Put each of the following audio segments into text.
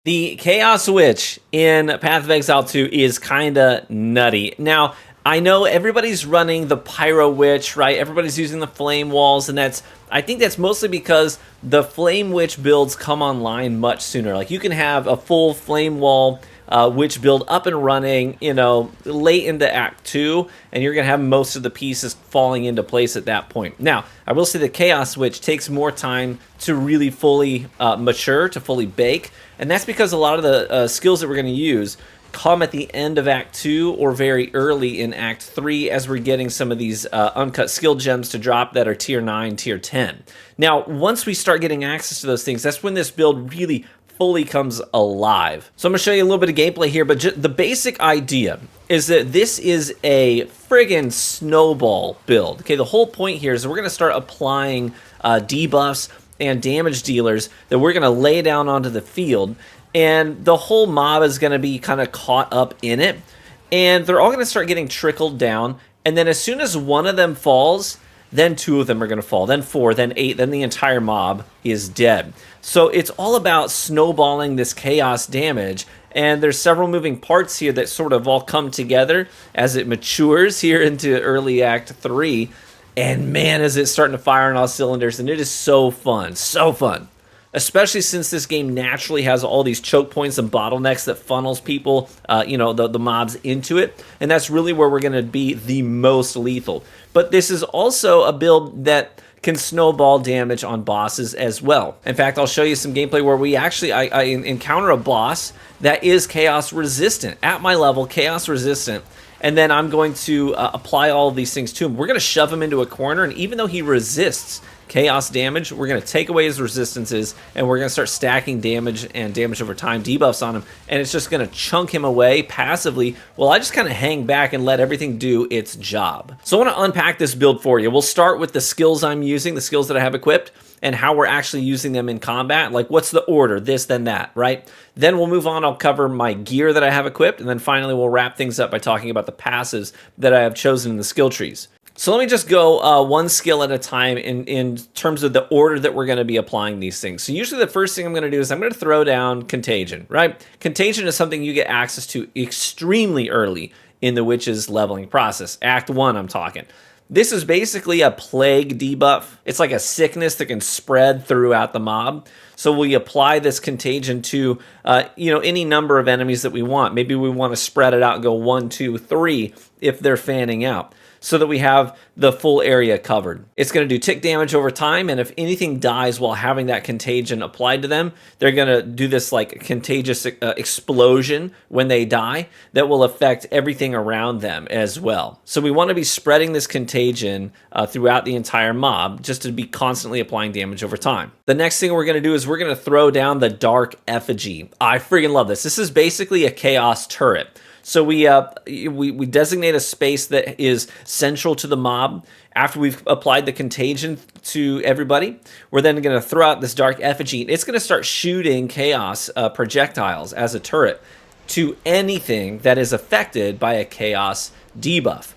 The Chaos Witch in Path of Exile 2 is kinda nutty. Now, I know everybody's running the Pyro Witch, right? Everybody's using the Flame Walls, and I think that's mostly because the Flame Witch builds come online much sooner. Like, you can have a full Flame Wall Witch build up and running, late into Act 2, and you're going to have most of the pieces falling into place at that point. Now, I will say the Chaos Witch takes more time to really fully mature, to fully bake, and that's because a lot of the skills that we're going to use come at the end of Act 2 or very early in Act 3 as we're getting some of these uncut skill gems to drop that are Tier 9, Tier 10. Now, once we start getting access to those things, that's when this build really fully comes alive. So I'm going to show you a little bit of gameplay here, but the basic idea is that this is a friggin' snowball build. Okay, the whole point here is we're going to start applying debuffs and damage dealers that we're going to lay down onto the field, and the whole mob is going to be kind of caught up in it, and they're all going to start getting trickled down, and then as soon as one of them falls, then two of them are going to fall, then four, then eight, then the entire mob is dead. So it's all about snowballing this chaos damage, and there's several moving parts here that sort of all come together as it matures here into early Act 3, and man, is it starting to fire on all cylinders, and it is so fun, so fun. Especially since this game naturally has all these choke points and bottlenecks that funnels people, the mobs into it. And that's really where we're going to be the most lethal. But this is also a build that can snowball damage on bosses as well. In fact, I'll show you some gameplay where we actually, I encounter a boss that is chaos resistant. At my level, chaos resistant. And then I'm going to apply all of these things to him. We're going to shove him into a corner, and even though he resists chaos damage, we're going to take away his resistances, and we're going to start stacking damage and damage over time debuffs on him, and it's just going to chunk him away passively while I just kind of hang back and let everything do its job. So I want to unpack this build for you. We'll start with the skills I'm using, the skills that I have equipped, and how we're actually using them in combat. Like, what's the order, this, then that, right? Then we'll move on, I'll cover my gear that I have equipped, and then finally we'll wrap things up by talking about the passives that I have chosen in the skill trees. So let me just go one skill at a time in terms of the order that we're going to be applying these things. So usually the first thing I'm going to do is I'm going to throw down Contagion, right? Contagion is something you get access to extremely early in the Witch's leveling process. Act 1, I'm talking. This is basically a plague debuff. It's like a sickness that can spread throughout the mob. So we apply this Contagion to any number of enemies that we want. Maybe we want to spread it out and go 1, 2, 3 if they're fanning out, so that we have the full area covered. It's going to do tick damage over time, and if anything dies while having that contagion applied to them, they're going to do this like contagious explosion when they die that will affect everything around them as well. So we want to be spreading this contagion throughout the entire mob just to be constantly applying damage over time. The next thing we're going to do is we're going to throw down the Dark Effigy. I freaking love this. This is basically a chaos turret. So we designate a space that is central to the mob. After we've applied the contagion to everybody, we're then going to throw out this Dark Effigy. It's going to start shooting chaos projectiles as a turret to anything that is affected by a chaos debuff.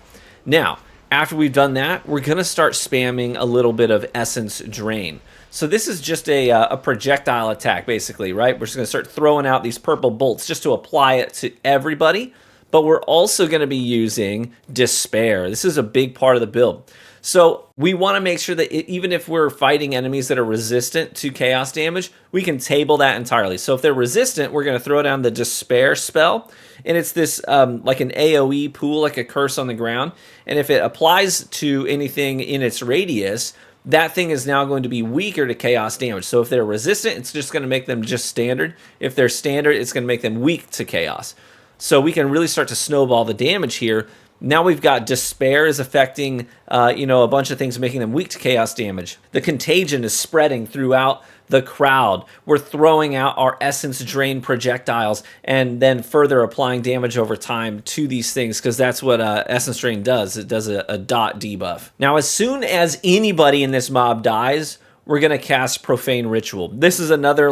Now, after we've done that, we're going to start spamming a little bit of Essence Drain. So this is just a projectile attack, basically, right? We're just going to start throwing out these purple bolts just to apply it to everybody. But we're also going to be using Despair. This is a big part of the build. So we want to make sure that even if we're fighting enemies that are resistant to chaos damage, we can table that entirely. So if they're resistant, we're going to throw down the Despair spell. And it's this like an AoE pool, like a curse on the ground. And if it applies to anything in its radius, that thing is now going to be weaker to chaos damage. So if they're resistant, it's just going to make them just standard. If they're standard, it's going to make them weak to chaos. So we can really start to snowball the damage here. Now we've got Despair is affecting, a bunch of things, making them weak to chaos damage. The Contagion is spreading throughout the crowd. We're throwing out our Essence Drain projectiles and then further applying damage over time to these things, because that's what Essence Drain does. It does a dot debuff. Now, as soon as anybody in this mob dies, we're going to cast Profane Ritual. This is another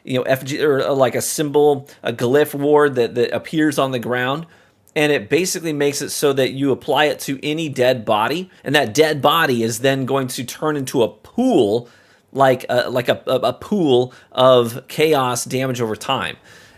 effigy, or like a symbol, a glyph ward that appears on the ground. And it basically makes it so that you apply it to any dead body, and that dead body is then going to turn into a pool like a pool of chaos damage over time.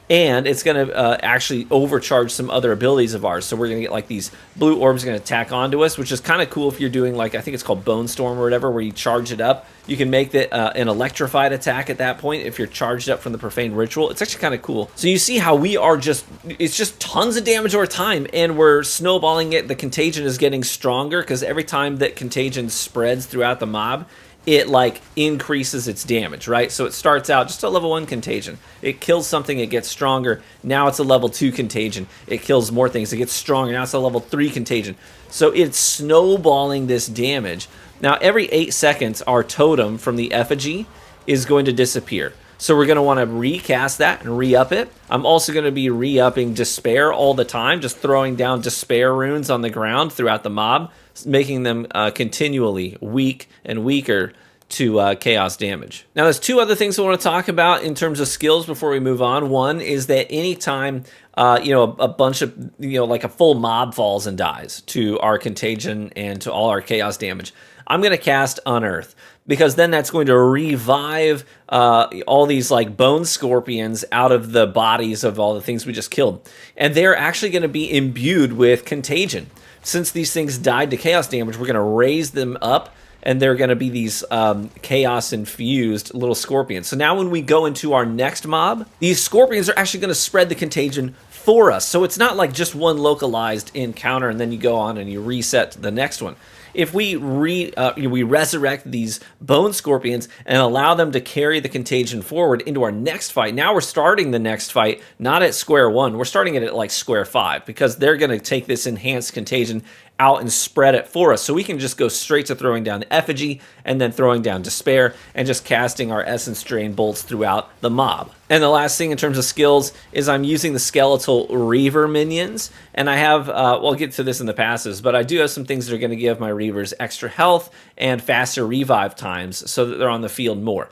And it's going to actually overcharge some other abilities of ours. So we're going to get like these blue orbs going to attack onto us, which is kind of cool if you're doing like, I think it's called Bone Storm or whatever, where you charge it up. You can make that an electrified attack at that point if you're charged up from the Profane Ritual. It's actually kind of cool. So you see how we are it's just tons of damage over time, and we're snowballing it. The contagion is getting stronger because every time that contagion spreads throughout the mob, it like increases its damage, right? So it starts out just a level 1 contagion. It kills something, it gets stronger. Now it's a level 2 contagion. It kills more things, it gets stronger. Now it's a level 3 contagion. So it's snowballing this damage. Now every 8 seconds, our totem from the effigy is going to disappear. So we're going to want to recast that and re-up it. I'm also going to be re-upping Despair all the time, just throwing down Despair runes on the ground throughout the mob, making them continually weak and weaker to chaos damage. Now there's 2 other things I want to talk about in terms of skills before we move on. One is that anytime a bunch of, like a full mob falls and dies to our contagion and to all our chaos damage, I'm going to cast Unearth, because then that's going to revive all these like bone scorpions out of the bodies of all the things we just killed. And they're actually going to be imbued with contagion. Since these things died to chaos damage, we're going to raise them up, and they're going to be these chaos-infused little scorpions. So now when we go into our next mob, these scorpions are actually going to spread the contagion for us. So it's not like just one localized encounter, and then you go on and you reset the next one. If we resurrect these bone scorpions and allow them to carry the contagion forward into our next fight, now we're starting the next fight not at square 1, we're starting it at like square 5, because they're going to take this enhanced contagion out and spread it for us. So we can just go straight to throwing down the effigy and then throwing down Despair and just casting our Essence Drain bolts throughout the mob. And the last thing in terms of skills is I'm using the Skeletal Reaver minions, and I have, I'll get to this in the passives, but I do have some things that are going to give my Reavers extra health and faster revive times so that they're on the field more.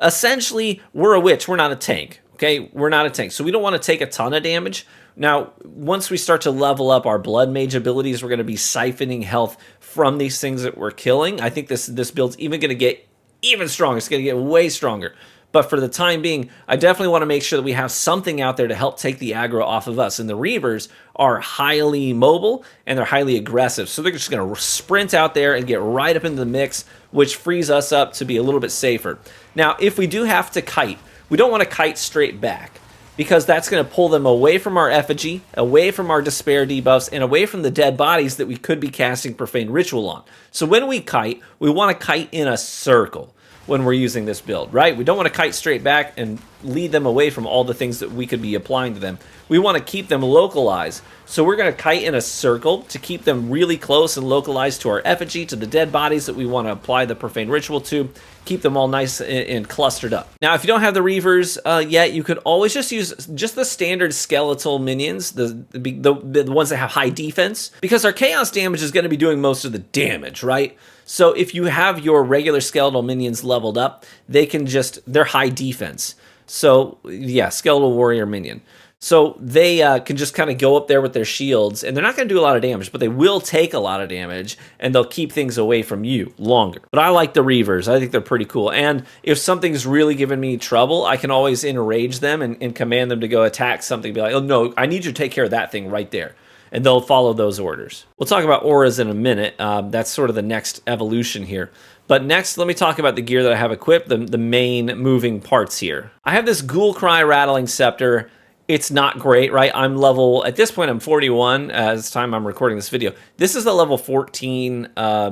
Essentially, we're a witch, we're not a tank. Okay, we're not a tank, so we don't want to take a ton of damage. Now, once we start to level up our Blood Mage abilities, we're going to be siphoning health from these things that we're killing. I think this build's even going to get even stronger. It's going to get way stronger. But for the time being, I definitely want to make sure that we have something out there to help take the aggro off of us. And the Reavers are highly mobile, and they're highly aggressive. So they're just going to sprint out there and get right up into the mix, which frees us up to be a little bit safer. Now, if we do have to kite, we don't want to kite straight back, because that's going to pull them away from our effigy, away from our Despair debuffs, and away from the dead bodies that we could be casting Profane Ritual on. So when we kite, we want to kite in a circle when we're using this build, right? We don't want to kite straight back and lead them away from all the things that we could be applying to them. We want to keep them localized. So we're going to kite in a circle to keep them really close and localized to our effigy, to the dead bodies that we want to apply the Profane Ritual to. Keep them all nice and clustered up. Now, if you don't have the Reavers yet, you could always just use just the standard skeletal minions, the ones that have high defense, because our chaos damage is going to be doing most of the damage, right? So if you have your regular skeletal minions leveled up, they're high defense. So yeah, skeletal warrior minion. So they can just kind of go up there with their shields, and they're not going to do a lot of damage, but they will take a lot of damage, and they'll keep things away from you longer. But I like the Reavers. I think they're pretty cool. And if something's really giving me trouble, I can always enrage them and command them to go attack something. Be like, oh no, I need you to take care of that thing right there. And they'll follow those orders. We'll talk about auras in a minute. That's sort of the next evolution here. But next, let me talk about the gear that I have equipped, the main moving parts here. I have this Ghoul Cry Rattling Scepter. It's not great, right? At this point, I'm 41 as the time I'm recording this video. This is the level 14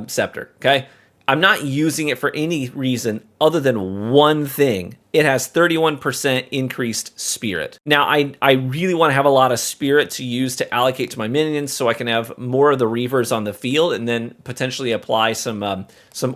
scepter, okay? I'm not using it for any reason other than one thing. It has 31% increased spirit. Now, I really want to have a lot of spirit to use to allocate to my minions so I can have more of the Reavers on the field and then potentially apply some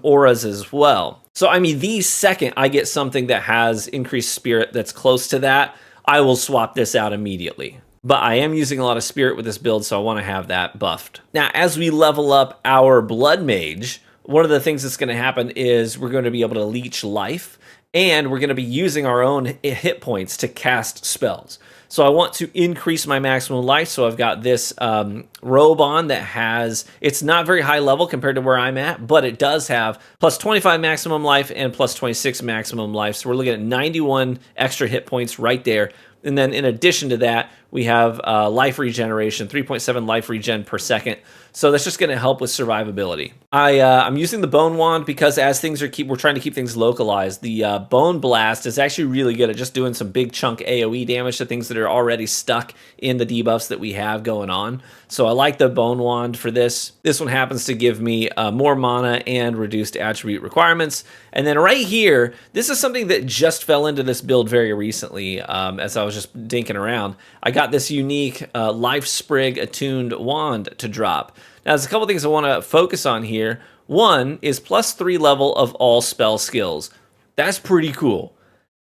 auras as well. So, I mean, the second I get something that has increased spirit that's close to that, I will swap this out immediately. But I am using a lot of spirit with this build, so I want to have that buffed. Now, as we level up our Blood Mage, one of the things that's going to happen is we're going to be able to leech life. and we're going to be using our own hit points to cast spells. So I want to increase my maximum life, so I've got this robe on that has, it's not very high level compared to where I'm at, but it does have plus 25 maximum life and plus 26 maximum life, so we're looking at 91 extra hit points right there. And then in addition to that, we have life regeneration, 3.7 life regen per second. So that's just going to help with survivability. I'm using the Bone Wand because as things are we're trying to keep things localized. The Bone Blast is actually really good at just doing some big chunk AoE damage to things that are already stuck in the debuffs that we have going on. So I like the Bone Wand for this. This one happens to give me more mana and reduced attribute requirements. And then right here, this is something that just fell into this build very recently as I was just dinking around. I got this unique Life Sprig attuned wand to drop. Now, there's a couple things I want to focus on here. One is +3 level of all spell skills. That's pretty cool.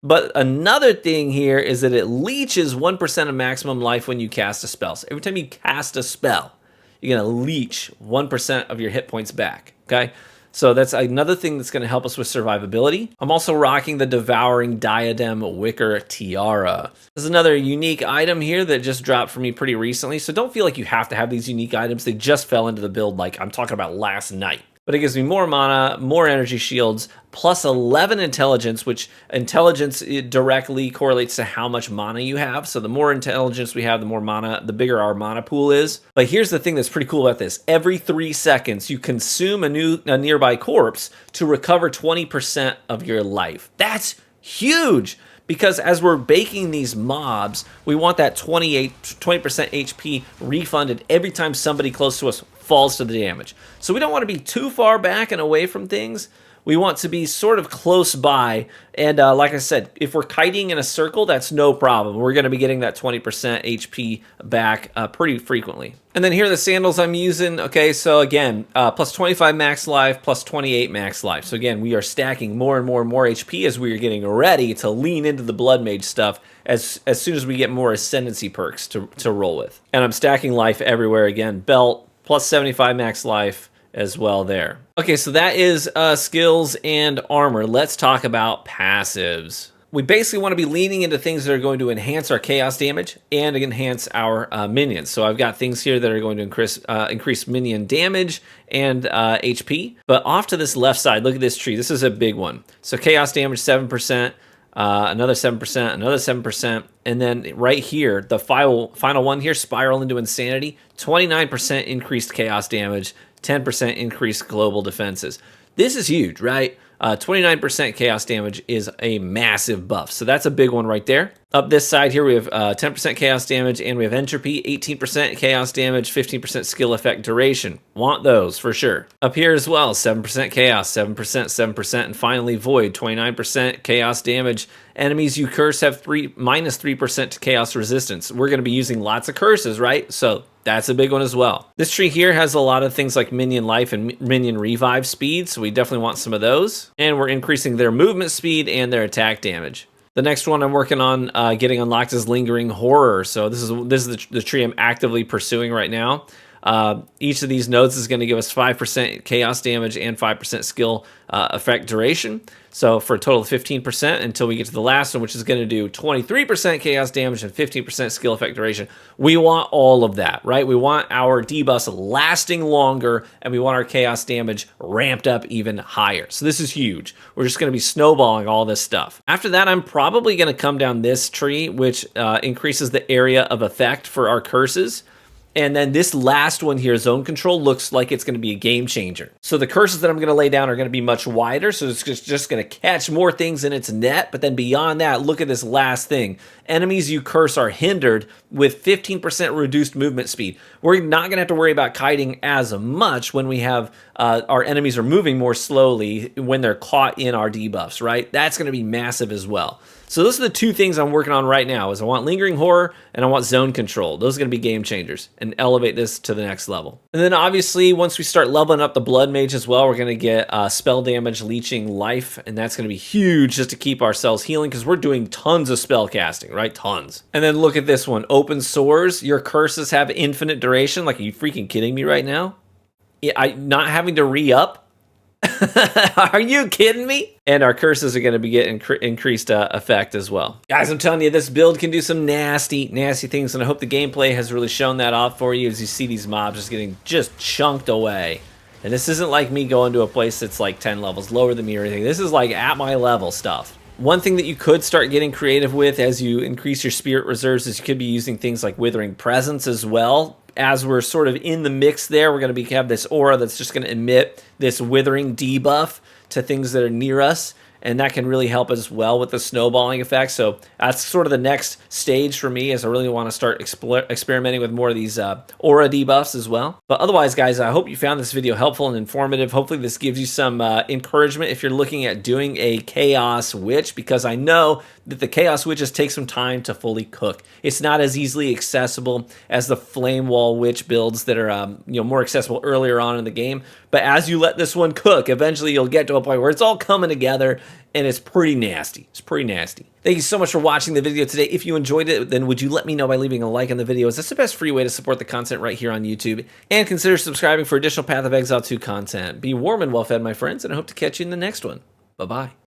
But another thing here is that it leeches 1% of maximum life when you cast a spell. So every time you cast a spell, you're going to leech 1% of your hit points back, okay? So that's another thing that's going to help us with survivability. I'm also rocking the Devouring Diadem Wicker Tiara. This is another unique item here that just dropped for me pretty recently, so don't feel like you have to have these unique items. They just fell into the build like I'm talking about last night. But it gives me more mana, more energy shields, plus 11 intelligence, which intelligence directly correlates to how much mana you have. So the more intelligence we have, the more mana, the bigger our mana pool is. But here's the thing that's pretty cool about this. Every 3 seconds, you consume a nearby corpse to recover 20% of your life. That's huge! Because as we're baking these mobs, we want that 20% HP refunded every time somebody close to us falls to the damage. So we don't want to be too far back and away from things. We want to be sort of close by. And like I said, if we're kiting in a circle, that's no problem. We're going to be getting that 20% HP back pretty frequently. And then here are the sandals I'm using. Okay, so again, plus 25 max life, plus 28 max life. So again, we are stacking more and more and more HP as we are getting ready to lean into the Blood Mage stuff as soon as we get more Ascendancy perks to roll with. And I'm stacking life everywhere again. Belt, plus 75 max life as well there. Okay, so that is skills and armor. Let's talk about passives. We basically want to be leaning into things that are going to enhance our chaos damage and enhance our minions. So I've got things here that are going to increase minion damage and HP. But off to this left side, look at this tree. This is a big one. So chaos damage 7%, another 7%, another 7%, and then right here, the final one here, Spiral into Insanity, 29% increased chaos damage, 10% increased global defenses. This is huge, right? 29% chaos damage is a massive buff. So that's a big one right there. Up this side here, we have 10% chaos damage, and we have entropy, 18% chaos damage, 15% skill effect duration. Want those for sure. Up here as well, 7% chaos, 7%, 7%, and finally void, 29% chaos damage. Enemies you curse have minus 3% to chaos resistance. We're going to be using lots of curses, right? So that's a big one as well. This tree here has a lot of things like minion life and minion revive speed, so we definitely want some of those. And we're increasing their movement speed and their attack damage. The next one I'm working on getting unlocked is Lingering Horror. So this is the tree I'm actively pursuing right now. Each of these nodes is going to give us 5% chaos damage and 5% skill effect duration. So for a total of 15% until we get to the last one, which is going to do 23% chaos damage and 15% skill effect duration. We want all of that, right? We want our debuffs lasting longer, and we want our chaos damage ramped up even higher. So this is huge. We're just going to be snowballing all this stuff. After that, I'm probably going to come down this tree, which increases the area of effect for our curses. And then this last one here, Zone Control, looks like it's going to be a game changer. So the curses that I'm going to lay down are going to be much wider, so it's just going to catch more things in its net. But then beyond that, look at this last thing. Enemies you curse are hindered with 15% reduced movement speed. We're not going to have to worry about kiting as much when we have our enemies are moving more slowly when they're caught in our debuffs, right? That's going to be massive as well. So those are the two things I'm working on right now. Is I want Lingering Horror and I want Zone Control. Those are going to be game changers and elevate this to the next level. And then obviously once we start leveling up the Blood Mage as well, we're going to get spell damage, leeching life, and that's going to be huge just to keep ourselves healing because we're doing tons of spell casting, right? Tons. And then look at this one, Open Sores. Your curses have infinite duration. Like, are you freaking kidding me right now? Not having to re-up? Are you kidding me? And our curses are going to be getting increased effect as well. Guys, I'm telling you, this build can do some nasty, nasty things, and I hope the gameplay has really shown that off for you as you see these mobs just getting chunked away. And this isn't like me going to a place that's like 10 levels lower than me or anything. This is like at my level stuff. One thing that you could start getting creative with as you increase your spirit reserves is you could be using things like Withering Presence as well. As we're sort of in the mix there, we're going to have this aura that's just going to emit this withering debuff to things that are near us, and that can really help as well with the snowballing effect. So that's sort of the next stage for me, as I really want to start experimenting with more of these aura debuffs as well. But otherwise, guys, I hope you found this video helpful and informative. Hopefully this gives you some encouragement if you're looking at doing a Chaos Witch, because I know that the Chaos Witches take some time to fully cook. It's not as easily accessible as the Flame Wall Witch builds that are more accessible earlier on in the game. But as you let this one cook, eventually you'll get to a point where it's all coming together, and it's pretty nasty. It's pretty nasty. Thank you so much for watching the video today. If you enjoyed it, then would you let me know by leaving a like on the video, as that's the best free way to support the content right here on YouTube. And consider subscribing for additional Path of Exile 2 content. Be warm and well fed, my friends, and I hope to catch you in the next one. Bye-bye.